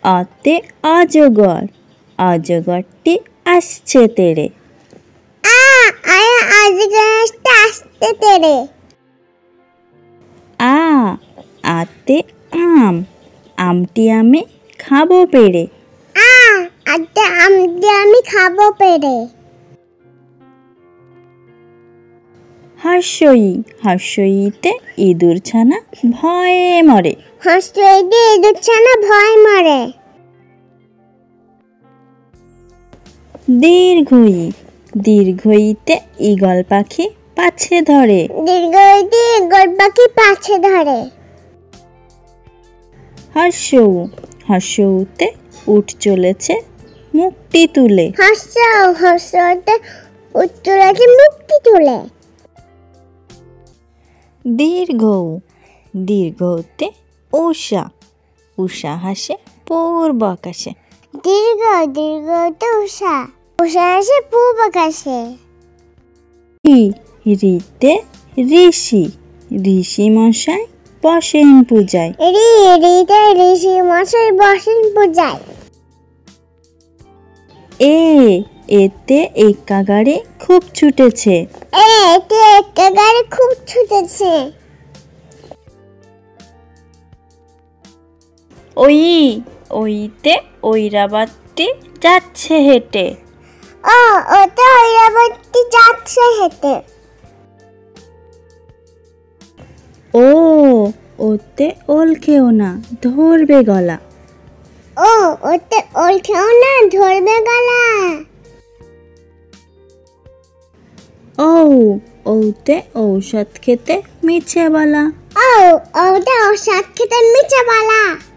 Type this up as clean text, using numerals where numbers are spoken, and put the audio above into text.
অতে অজগর, অজগরটি আসছে তেড়ে। অজগরটা আসছে তেড়ে। আতে আম, আমটি আমি খাবো পেড়ে। আমটি আমি খাবো পেড়ে। হর্ষই, হর্ষইতে ইঁদুর ছানা ভয়ে মরে। হর্ষইতে ইঁদুর ছানা ভয়ে মরে। দীর্ঘই, দীর্ঘইতে ঈগল পাখি পাছে ধরে। দীর্ঘইতে ঈগল পাখি পাছে ধরে। হর্ষৌ, হর্ষৌতে উঠ চলেছে মুক্তি তুলে। হর্ষতে উঠ চলেছে মুক্তি তুলে। দীর্ঘৌ, দীর্ঘতে উষা, উষা হাসে পূর্ব আকাশে। দীর্ঘতে উষা, উষা হাসে পূর্ব আকাশে। ঋতে ঋষি, ঋষি মশাই বসেন পূজায়। ঋতে ঋষি মশাই বসেন পূজায়। এতে একা গাড়ি খুব ছুটেছে। এতে একা গাড়ি খুব ছুটেছে। ওইতে ঐরাবতী যাচ্ছে হেঁটে। ওতে ঐরাবতী যাচ্ছে হেঁটে। ওতে ওল খেও না ধরবে গলা। ওতে ওল খেও না ধরবে গলা। ওতে ঔষধ খেতে মিছে বলা। ওতে ঔষধ খেতে মিছে বলা।